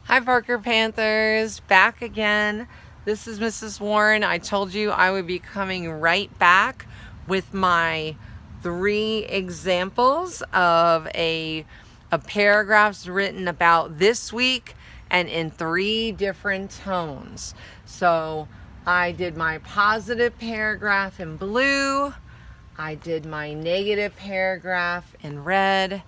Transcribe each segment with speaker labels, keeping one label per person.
Speaker 1: Hi Parker Panthers, back again. This is Mrs. Warren. I told you I would be coming right back with my 3 examples of paragraphs written about this week and in 3 different tones. So I did my positive paragraph in blue, I did my negative paragraph in red,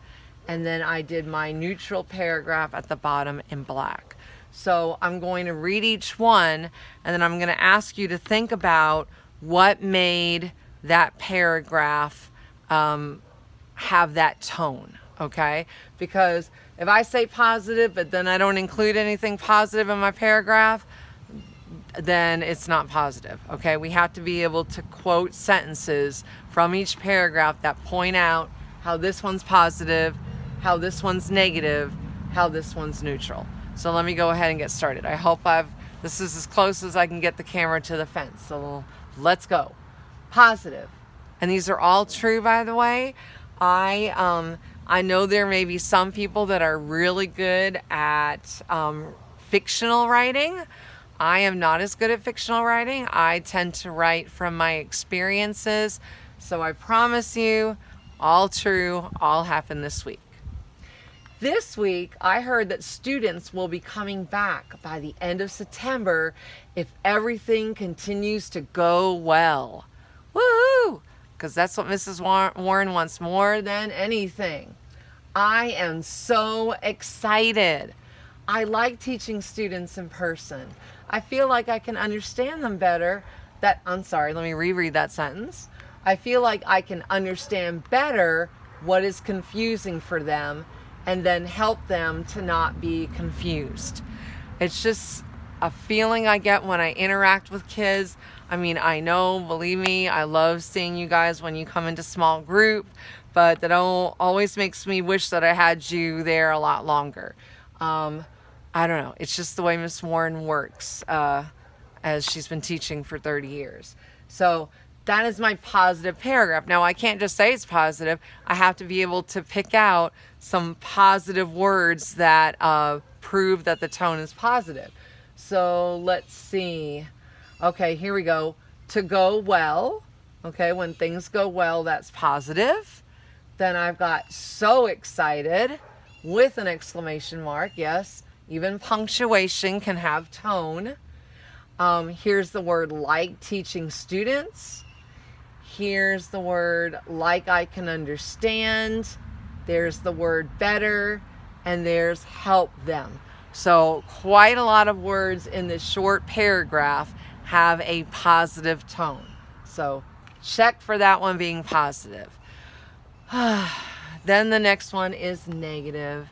Speaker 1: and then I did my neutral paragraph at the bottom in black. So I'm going to read each one, and then I'm going to ask you to think about what made that paragraph have that tone, okay? Because if I say positive, but then I don't include anything positive in my paragraph, then it's not positive, okay? We have to be able to quote sentences from each paragraph that point out how this one's positive, how this one's negative, how this one's neutral. So let me go ahead and get started. I hope this is as close as I can get the camera to the fence. So let's go. Positive. And these are all true, by the way. I know there may be some people that are really good at fictional writing. I am not as good at fictional writing. I tend to write from my experiences. So I promise you, all true, all happened this week. This week, I heard that students will be coming back by the end of September if everything continues to go well. Woohoo! Because that's what Mrs. Warren wants more than anything. I am so excited. I like teaching students in person. I feel like I can understand them better. Let me reread that sentence. I feel like I can understand better what is confusing for them and then help them to not be confused. It's just a feeling I get when I interact with kids. I mean, I know, believe me, I love seeing you guys when you come into small group, but that always makes me wish that I had you there a lot longer. I don't know. It's just the way Miss Warren works, as she's been teaching for 30 years. So that is my positive paragraph. Now, I can't just say it's positive. I have to be able to pick out some positive words that prove that the tone is positive. So let's see. Okay, here we go. To go well. Okay, when things go well, that's positive. Then I've got so excited with an exclamation mark. Yes, even punctuation can have tone. Here's the word like teaching students. Here's the word like I can understand. There's the word better. And there's help them. So quite a lot of words in this short paragraph have a positive tone. So check for that one being positive. Then the next one is negative.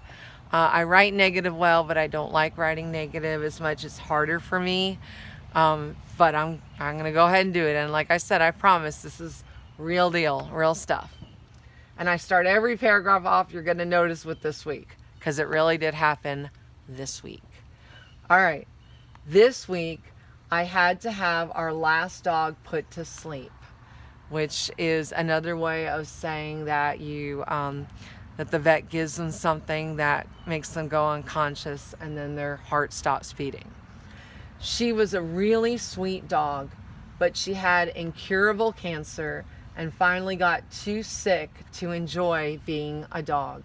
Speaker 1: I write negative well, but I don't like writing negative as much. It's harder for me. But I'm going to go ahead and do it. And like I said, I promise this is real deal, real stuff. And I start every paragraph off, you're going to notice, with this week, because it really did happen this week. All right. This week, I had to have our last dog put to sleep, which is another way of saying that that the vet gives them something that makes them go unconscious and then their heart stops beating. She was a really sweet dog, but she had incurable cancer and finally got too sick to enjoy being a dog.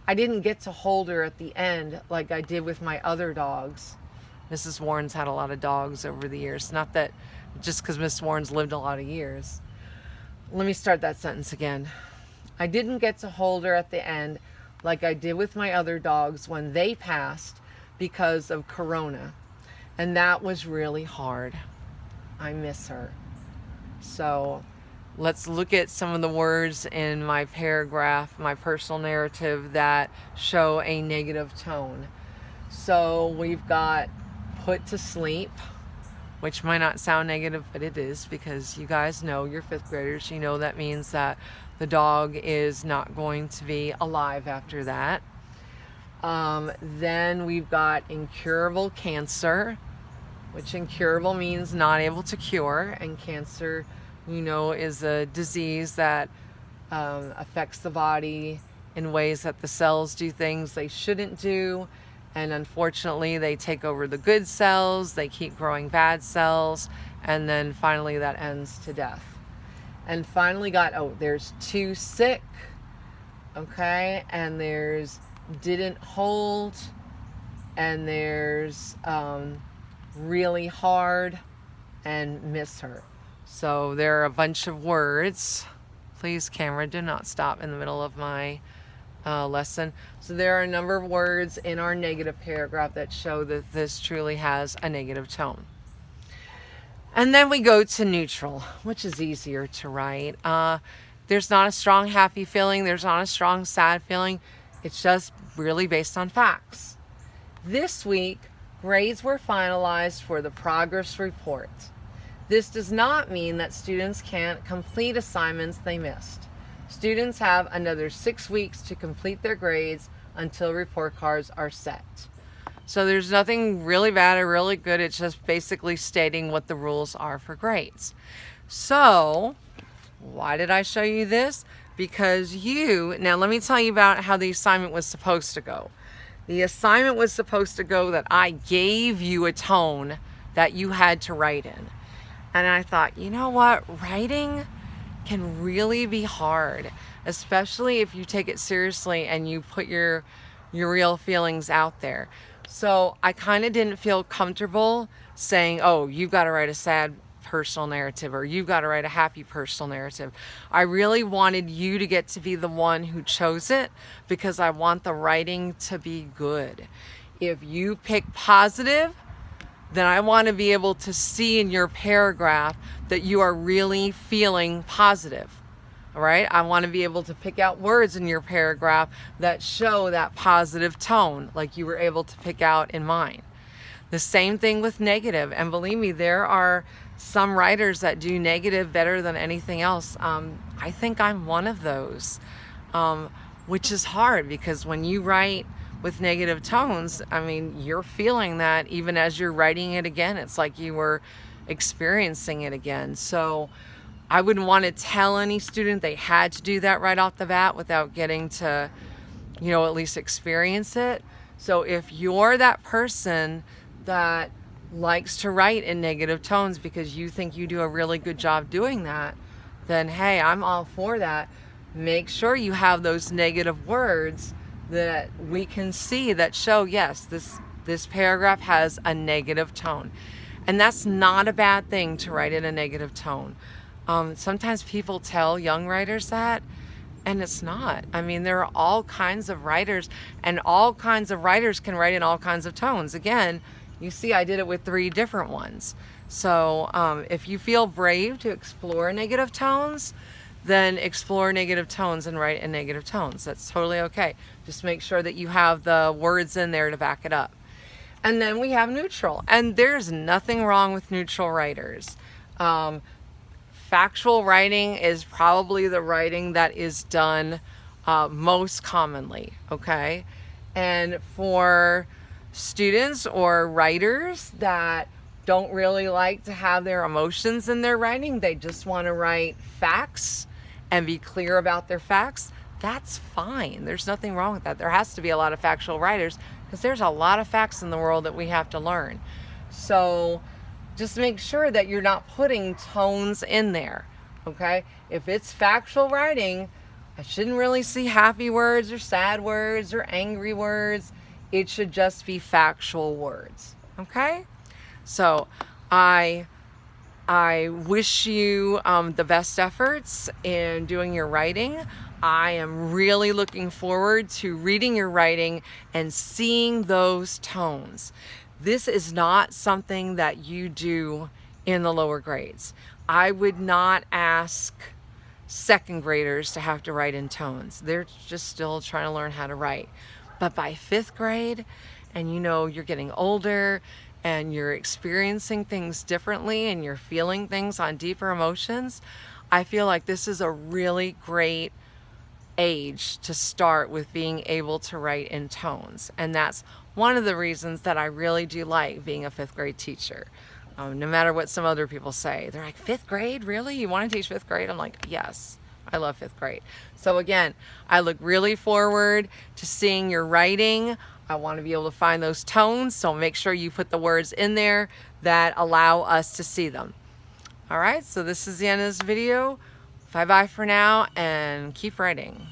Speaker 1: I didn't get to hold her at the end like I did with my other dogs. Mrs. Warren's had a lot of dogs over the years. Not that just because Mrs. Warren's lived a lot of years. Let me start that sentence again. I didn't get to hold her at the end like I did with my other dogs when they passed because of Corona. And that was really hard. I miss her. So let's look at some of the words in my paragraph, my personal narrative, that show a negative tone. So we've got put to sleep, which might not sound negative, but it is, because you guys know, you're 5th graders, you know that means that the dog is not going to be alive after that. Then we've got incurable cancer, which incurable means not able to cure, and cancer, you know, is a disease that affects the body in ways that the cells do things they shouldn't do, And unfortunately, they take over the good cells, they keep growing bad cells, and then finally that ends to death. And finally there's too sick, okay, and there's didn't hold, and there's really hard, and miss her. So there are a bunch of words. Please, camera, do not stop in the middle of my lesson. So there are a number of words in our negative paragraph that show that this truly has a negative tone. And then we go to neutral, which is easier to write. There's not a strong happy feeling. There's not a strong sad feeling. It's just really based on facts. This week, grades were finalized for the progress report. This does not mean that students can't complete assignments they missed. Students have another 6 weeks to complete their grades until report cards are set. So there's nothing really bad or really good. It's just basically stating what the rules are for grades. So why did I show you this? Because now let me tell you about how the assignment was supposed to go. The assignment was supposed to go that I gave you a tone that you had to write in. And I thought, you know what? Writing can really be hard, especially if you take it seriously and you put your real feelings out there. So I kind of didn't feel comfortable saying, oh, you've got to write a sad personal narrative or you've got to write a happy personal narrative. I really wanted you to get to be the one who chose it because I want the writing to be good. If you pick positive, then I want to be able to see in your paragraph that you are really feeling positive. All right? I want to be able to pick out words in your paragraph that show that positive tone, like you were able to pick out in mine. The same thing with negative. And believe me, there are some writers that do negative better than anything else. I think I'm one of those, which is hard because when you write with negative tones, I mean, you're feeling that even as you're writing it again. It's like you were experiencing it again. So I wouldn't want to tell any student they had to do that right off the bat without getting to, at least experience it. So if you're that person that likes to write in negative tones because you think you do a really good job doing that, then hey, I'm all for that. Make sure you have those negative words that we can see that show, yes, this paragraph has a negative tone. And that's not a bad thing to write in a negative tone. Sometimes people tell young writers that, and it's not. I mean, there are all kinds of writers, and all kinds of writers can write in all kinds of tones. Again, you see I did it with 3 different ones. So if you feel brave to explore negative tones, then explore negative tones and write in negative tones. That's totally okay. Just make sure that you have the words in there to back it up. And then we have neutral. And there's nothing wrong with neutral writers. Factual writing is probably the writing that is done most commonly, okay? And for students or writers that don't really like to have their emotions in their writing, they just want to write facts and be clear about their facts, that's fine. There's nothing wrong with that. There has to be a lot of factual writers because there's a lot of facts in the world that we have to learn. So just make sure that you're not putting tones in there, okay? If it's factual writing, I shouldn't really see happy words or sad words or angry words. It should just be factual words, okay? So I wish you the best efforts in doing your writing. I am really looking forward to reading your writing and seeing those tones. This is not something that you do in the lower grades. I would not ask second graders to have to write in tones. They're just still trying to learn how to write. But by 5th grade, and you're getting older, and you're experiencing things differently and you're feeling things on deeper emotions, I feel like this is a really great age to start with being able to write in tones. And that's one of the reasons that I really do like being a 5th grade teacher. No matter what some other people say. They're like, 5th grade? Really? You want to teach 5th grade? I'm like, yes, I love 5th grade. So again, I look really forward to seeing your writing. I want to be able to find those tones, so make sure you put the words in there that allow us to see them. All right, so this is the end of this video. Bye-bye for now, and keep writing.